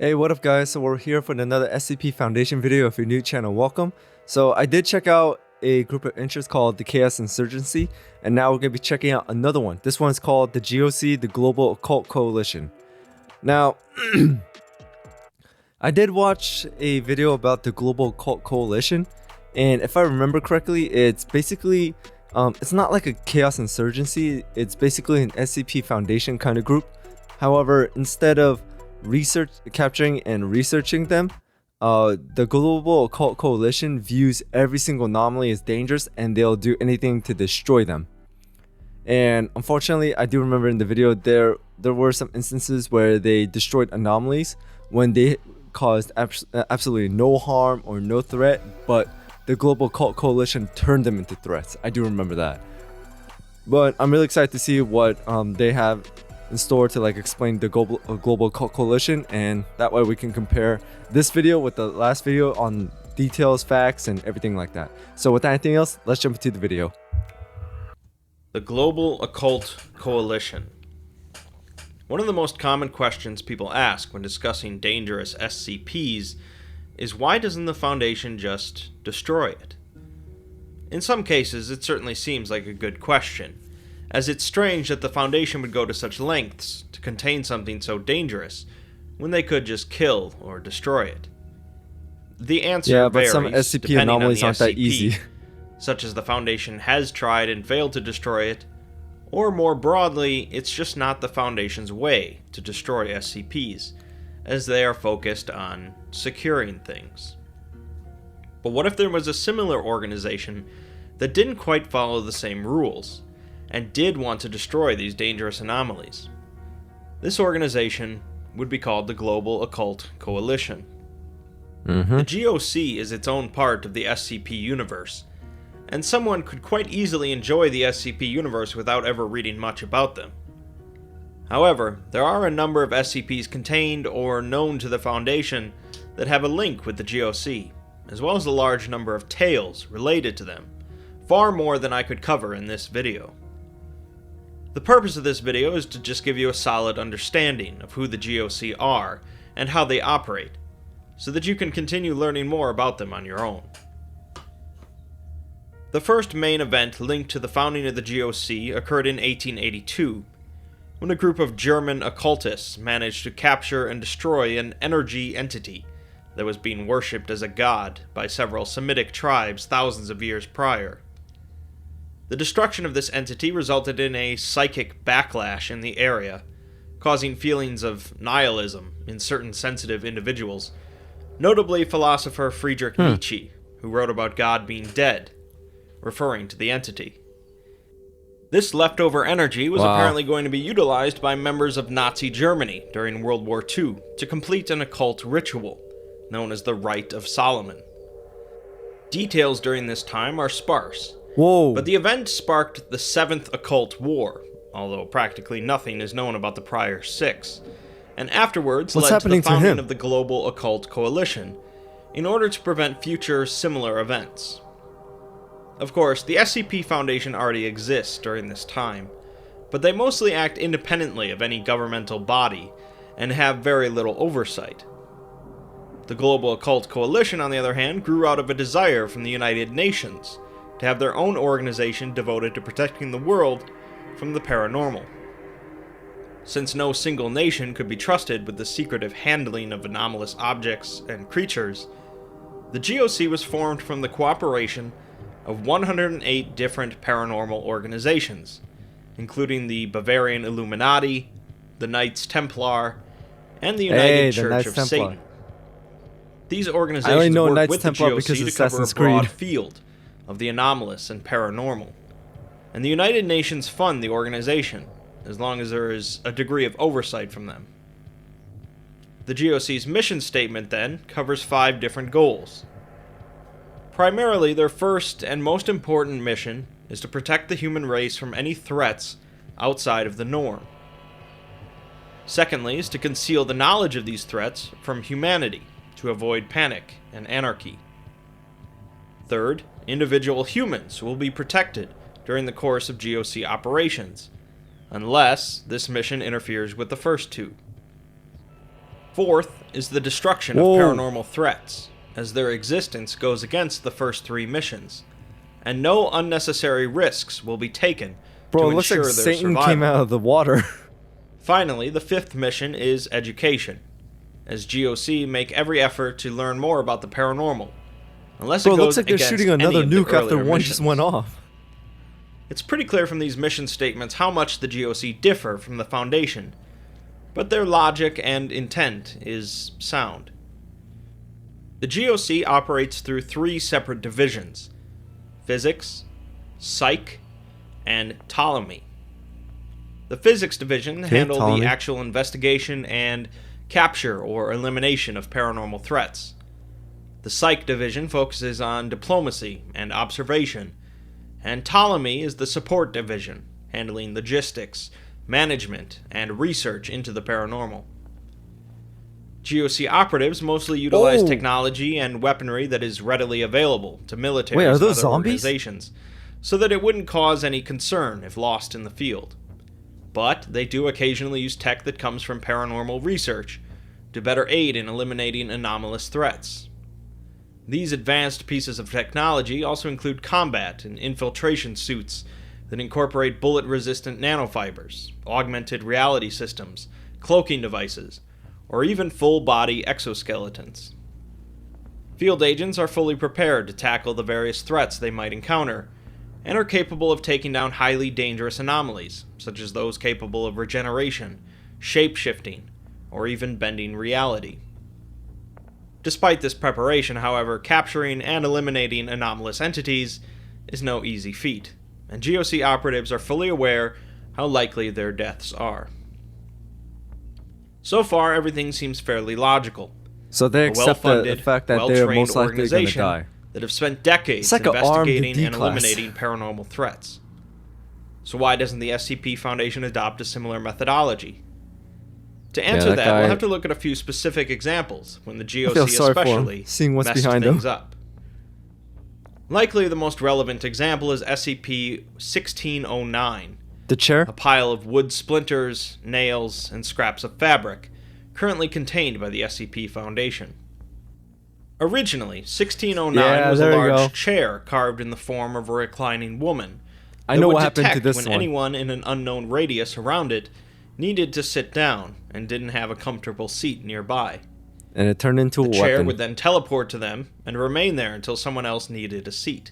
Hey, what up guys? So we're here for another SCP Foundation video. If you're new channel, welcome. So I did check out a group of interest called the Chaos Insurgency, and now we're going to be checking out another one. This one's called the GOC, the Global Occult Coalition. Now, I did watch a video about the Global Occult Coalition, and if I remember correctly, it's basically, it's not like a Chaos Insurgency, it's basically an SCP Foundation kind of group. However, instead of capturing and researching them, the Global Occult Coalition views every single anomaly as dangerous, and they'll do anything to destroy them. And unfortunately, I do remember in the video there were some instances where they destroyed anomalies when they caused absolutely no harm or no threat, but the Global Occult Coalition turned them into threats. I do remember that. But I'm really excited to see what they have in store to explain the Global Occult Coalition, and that way we can compare this video with the last video on details, facts, and everything like that. So without anything else, let's jump into the video. The Global Occult Coalition. One of the most common questions people ask when discussing dangerous SCPs is, why doesn't the Foundation just destroy it? In some cases, it certainly seems like a good question, as it's strange that the Foundation would go to such lengths to contain something so dangerous when they could just kill or destroy it. The answer varies, some SCP anomalies aren't that easy. Such as the Foundation has tried and failed to destroy it, or more broadly, it's just not the Foundation's way to destroy SCPs, as they are focused on securing things. But what if there was a similar organization that didn't quite follow the same rules, and did want to destroy these dangerous anomalies? This organization would be called the Global Occult Coalition. The GOC is its own part of the SCP universe, and someone could quite easily enjoy the SCP universe without ever reading much about them. However, there are a number of SCPs contained or known to the Foundation that have a link with the GOC, as well as a large number of tales related to them, far more than I could cover in this video. The purpose of this video is to just give you a solid understanding of who the GOC are and how they operate, so that you can continue learning more about them on your own. The first main event linked to the founding of the GOC occurred in 1882, when a group of German occultists managed to capture and destroy an energy entity that was being worshipped as a god by several Semitic tribes thousands of years prior. The destruction of this entity resulted in a psychic backlash in the area, causing feelings of nihilism in certain sensitive individuals, notably philosopher Friedrich Nietzsche, who wrote about God being dead, referring to the entity. This leftover energy was apparently going to be utilized by members of Nazi Germany during World War II to complete an occult ritual, known as the Rite of Solomon. Details during this time are sparse, but the event sparked the Seventh Occult War, although practically nothing is known about the prior 6, and afterwards led to the founding of the Global Occult Coalition, in order to prevent future similar events. Of course, the SCP Foundation already exists during this time, but they mostly act independently of any governmental body, and have very little oversight. The Global Occult Coalition, on the other hand, grew out of a desire from the United Nations to have their own organization devoted to protecting the world from the paranormal. Since no single nation could be trusted with the secretive handling of anomalous objects and creatures, the GOC was formed from the cooperation of 108 different paranormal organizations, including the Bavarian Illuminati, the Knights Templar, and the United Church of Satan. These organizations work with the GOC to cover a broad field of the anomalous and paranormal, and the United Nations fund the organization, as long as there is a degree of oversight from them. The GOC's mission statement, then, covers 5 different goals. Primarily, their first and most important mission is to protect the human race from any threats outside of the norm. Secondly is to conceal the knowledge of these threats from humanity to avoid panic and anarchy. Third, individual humans will be protected during the course of GOC operations, unless this mission interferes with the first 2. Fourth is the destruction Whoa. of paranormal threats, as their existence goes against the first 3 missions, and no unnecessary risks will be taken Bro, to it looks ensure like their Satan survival. came out of the water. Finally, the 5th mission is education, as GOC make every effort to learn more about the paranormal, unless Bro, it it goes looks like they're against shooting any another of the nuke after earlier one just missions. went off. It's pretty clear from these mission statements how much the GOC differ from the Foundation, but their logic and intent is sound. The GOC operates through 3 separate divisions: Physics, Psych, and Ptolemy. The Physics Division handle Ptolemy. the actual investigation and capture or elimination of paranormal threats. The Psych Division focuses on diplomacy and observation, and Ptolemy is the Support Division, handling logistics, management, and research into the paranormal. GOC operatives mostly utilize technology and weaponry that is readily available to militaries Wait, are and those other zombies? organizations, so that it wouldn't cause any concern if lost in the field. But they do occasionally use tech that comes from paranormal research to better aid in eliminating anomalous threats. These advanced pieces of technology also include combat and infiltration suits that incorporate bullet-resistant nanofibers, augmented reality systems, cloaking devices, or even full-body exoskeletons. Field agents are fully prepared to tackle the various threats they might encounter, and are capable of taking down highly dangerous anomalies, such as those capable of regeneration, shape-shifting, or even bending reality. Despite this preparation, however, capturing and eliminating anomalous entities is no easy feat, and GOC operatives are fully aware how likely their deaths are. So far, everything seems fairly logical. So they A accept the well-funded, fact that they're well-trained most likely going to organization die. that have spent decades It's like an armed investigating and D-class. eliminating paranormal threats. So why doesn't the SCP Foundation adopt a similar methodology? To answer that that, guy- we'll have to look at a few specific examples when the feel GOC sorry for him, especially seeing what's messed behind things him. up. Likely the most relevant example is SCP-1609, The chair? a pile of wood splinters, nails, and scraps of fabric, currently contained by the SCP Foundation. Originally, 1609 Yeah, was a there you large go. chair carved in the form of a reclining woman. I that know would what happened to detect this when one. anyone in an unknown radius around it needed to sit down and didn't have a comfortable seat nearby. And it turned into The a chair weapon. would then teleport to them and remain there until someone else needed a seat.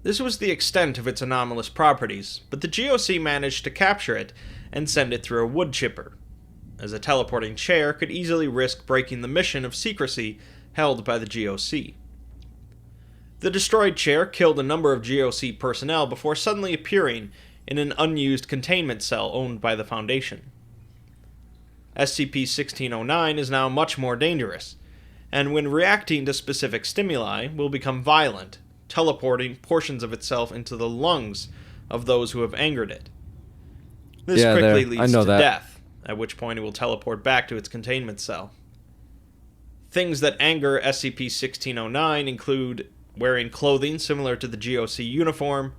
This was the extent of its anomalous properties, but the GOC managed to capture it and send it through a wood chipper, as a teleporting chair could easily risk breaking the mission of secrecy held by the GOC. The destroyed chair killed a number of GOC personnel before suddenly appearing in an unused containment cell owned by the Foundation. SCP-1609 is now much more dangerous, and when reacting to specific stimuli, will become violent, teleporting portions of itself into the lungs of those who have angered it. This Yeah, quickly there. I leads know to that. death, at which point it will teleport back to its containment cell. Things that anger SCP-1609 include wearing clothing similar to the GOC uniform,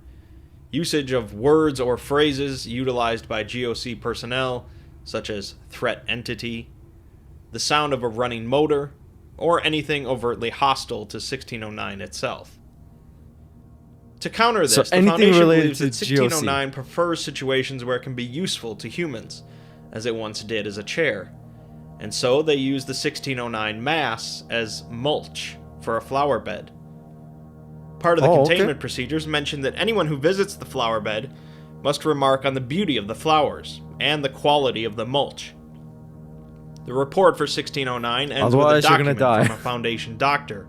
usage of words or phrases utilized by GOC personnel, such as threat entity, the sound of a running motor, or anything overtly hostile to 1609 itself. To counter this, So the anything Foundation related believes to that 1609 prefers situations where it can be useful to humans, as it once did as a chair, and so they use the 1609 mass as mulch for a flower bed. Part of the containment procedures mention that anyone who visits the flower bed must remark on the beauty of the flowers and the quality of the mulch. The report for 1609 ends with a Otherwise, you're gonna document die. from a Foundation doctor,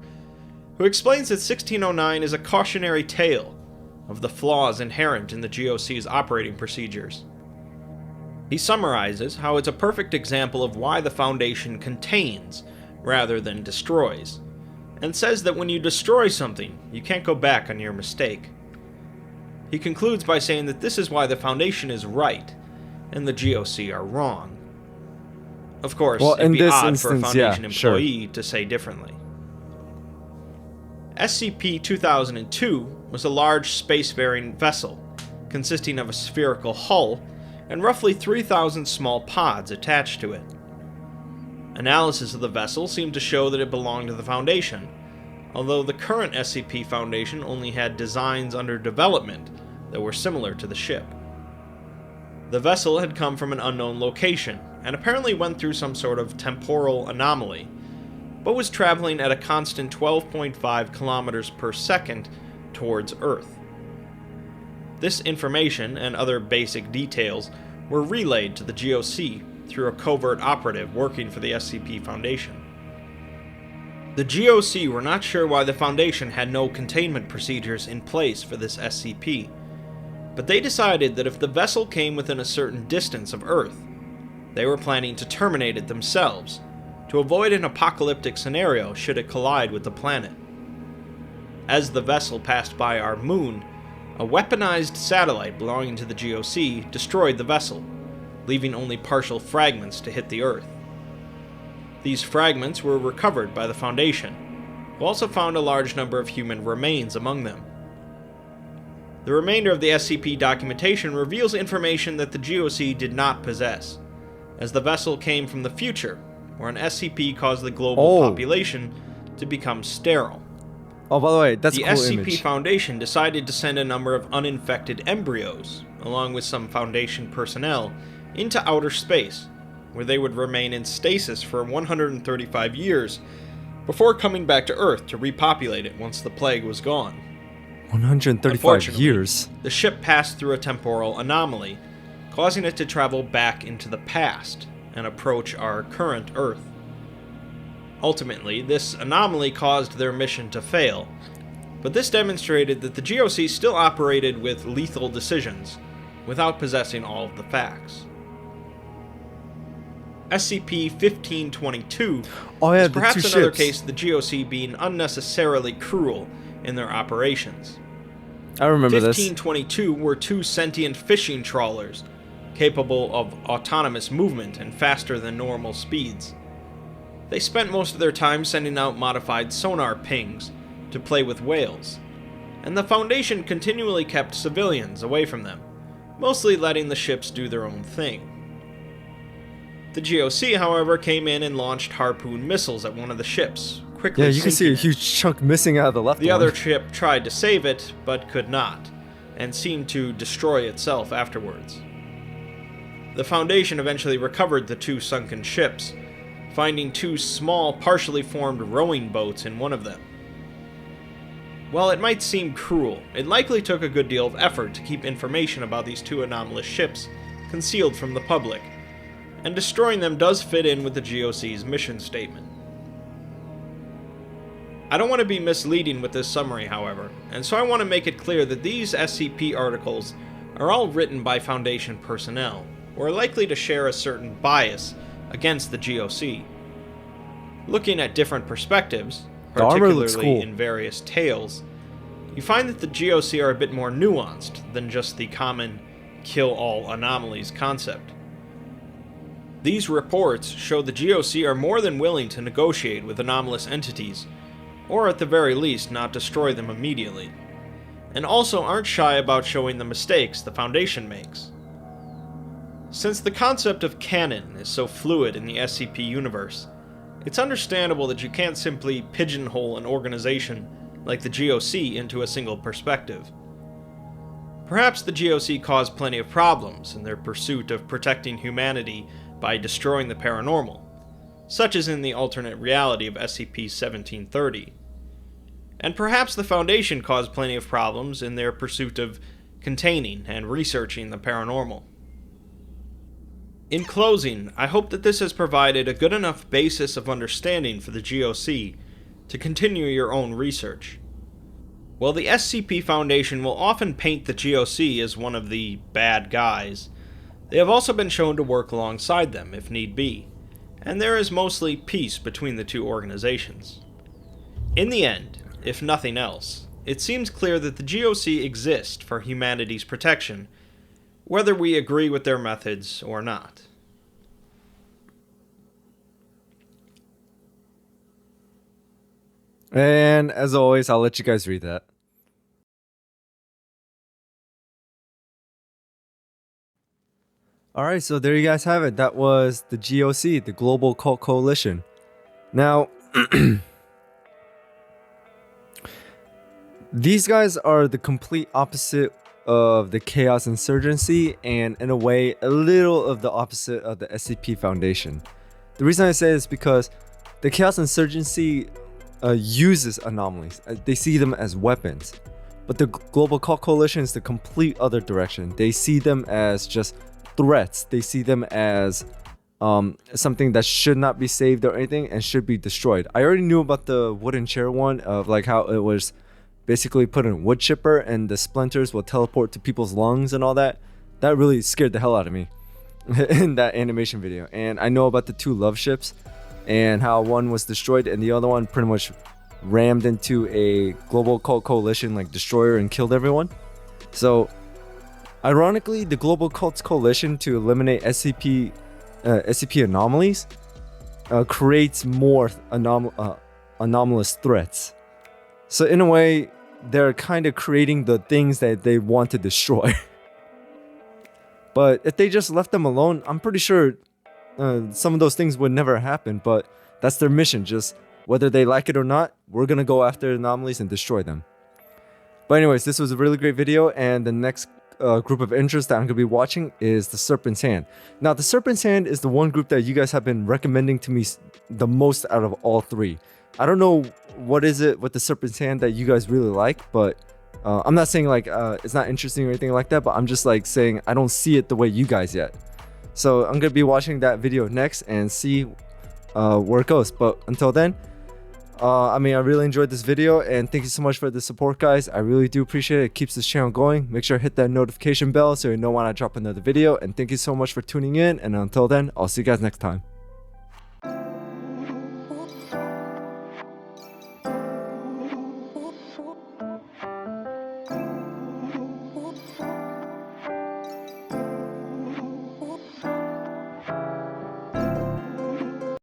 who explains that 1609 is a cautionary tale of the flaws inherent in the GOC's operating procedures. He summarizes how it's a perfect example of why the Foundation contains rather than destroys, and says that when you destroy something, you can't go back on your mistake. He concludes by saying that this is why the Foundation is right, and the GOC are wrong. Of course, Well, it'd in be this odd for a instance, yeah, Foundation sure. employee to say differently. SCP-2002 was a large spacefaring vessel, consisting of a spherical hull and roughly 3,000 small pods attached to it. Analysis of the vessel seemed to show that it belonged to the Foundation, although the current SCP Foundation only had designs under development that were similar to the ship. The vessel had come from an unknown location, and apparently went through some sort of temporal anomaly, but was traveling at a constant 12.5 kilometers per second towards Earth. This information and other basic details were relayed to the GOC through a covert operative working for the SCP Foundation. The GOC were not sure why the Foundation had no containment procedures in place for this SCP, but they decided that if the vessel came within a certain distance of Earth, they were planning to terminate it themselves, to avoid an apocalyptic scenario should it collide with the planet. As the vessel passed by our moon, a weaponized satellite belonging to the GOC destroyed the vessel, leaving only partial fragments to hit the Earth. These fragments were recovered by the Foundation, who also found a large number of human remains among them. The remainder of the SCP documentation reveals information that the GOC did not possess, as the vessel came from the future, where an SCP caused the global population to become sterile. Oh, by the way, that's a cool The image. SCP Foundation decided to send a number of uninfected embryos, along with some Foundation personnel, into outer space, where they would remain in stasis for 135 years before coming back to Earth to repopulate it once the plague was gone. 135 years? The ship passed through a temporal anomaly, causing it to travel back into the past and approach our current Earth. Ultimately, this anomaly caused their mission to fail, but this demonstrated that the GOC still operated with lethal decisions, without possessing all of the facts. SCP-1522 is perhaps another case of the GOC being unnecessarily cruel in their operations. I remember this. 1522 were two sentient fishing trawlers, capable of autonomous movement and faster than normal speeds. They spent most of their time sending out modified sonar pings to play with whales, and the Foundation continually kept civilians away from them, mostly letting the ships do their own thing. The GOC, however, came in and launched harpoon missiles at one of the ships, quickly Yeah, you can see a sinking it. huge chunk missing out of the left The one. other ship tried to save it, but could not, and seemed to destroy itself afterwards. The Foundation eventually recovered the two sunken ships, finding two small, partially formed rowing boats in one of them. While it might seem cruel, it likely took a good deal of effort to keep information about these two anomalous ships concealed from the public, and destroying them does fit in with the GOC's mission statement. I don't want to be misleading with this summary, however, and so I want to make it clear that these SCP articles are all written by Foundation personnel, who are likely to share a certain bias against the GOC. Looking at different perspectives, particularly in various tales, you find that the GOC are a bit more nuanced than just the common kill-all anomalies concept. These reports show the GOC are more than willing to negotiate with anomalous entities, or at the very least not destroy them immediately, and also aren't shy about showing the mistakes the Foundation makes. Since the concept of canon is so fluid in the SCP universe, it's understandable that you can't simply pigeonhole an organization like the GOC into a single perspective. Perhaps the GOC caused plenty of problems in their pursuit of protecting humanity by destroying the paranormal, such as in the alternate reality of SCP-1730. And perhaps the Foundation caused plenty of problems in their pursuit of containing and researching the paranormal. In closing, I hope that this has provided a good enough basis of understanding for the GOC to continue your own research. While the SCP Foundation will often paint the GOC as one of the bad guys, they have also been shown to work alongside them if need be, and there is mostly peace between the two organizations. In the end, if nothing else, it seems clear that the GOC exist for humanity's protection, whether we agree with their methods or not. And as always, I'll let you guys read that. All right, so there you guys have it. That was the GOC, the Global Occult Coalition. Now, these guys are the complete opposite of the Chaos Insurgency, and in a way, a little of the opposite of the SCP Foundation. The reason I say this is because the Chaos Insurgency uses anomalies. They see them as weapons. But the Global Occult Coalition is the complete other direction. They see them as just threats. They see them as something that should not be saved or anything and should be destroyed. I already knew about the wooden chair one, of like how it was basically put in a wood chipper and the splinters will teleport to people's lungs and all that. That really scared the hell out of me in that animation video. And I know about the two love ships and how one was destroyed and the other one pretty much rammed into a Global Occult Coalition like destroyer and killed everyone. So ironically, the Global Occult Coalition, to eliminate SCP anomalies, creates more anomalous threats. So in a way, they're kind of creating the things that they want to destroy. But if they just left them alone, I'm pretty sure some of those things would never happen. But that's their mission. Just whether they like it or not, we're going to go after anomalies and destroy them. But anyways, this was a really great video. And the next group of interest that I'm going to be watching is the Serpent's Hand. Now, the Serpent's Hand is the one group that you guys have been recommending to me the most out of all three. I don't know what is it with the Serpent's Hand that you guys really like, but I'm not saying like it's not interesting or anything like that, but I'm just like saying I don't see it the way you guys yet. So I'm going to be watching that video next and see where it goes. But until then, I really enjoyed this video and thank you so much for the support, guys. I really do appreciate it. It keeps this channel going. Make sure to hit that notification bell so you know when I drop another video. And thank you so much for tuning in. And until then, I'll see you guys next time.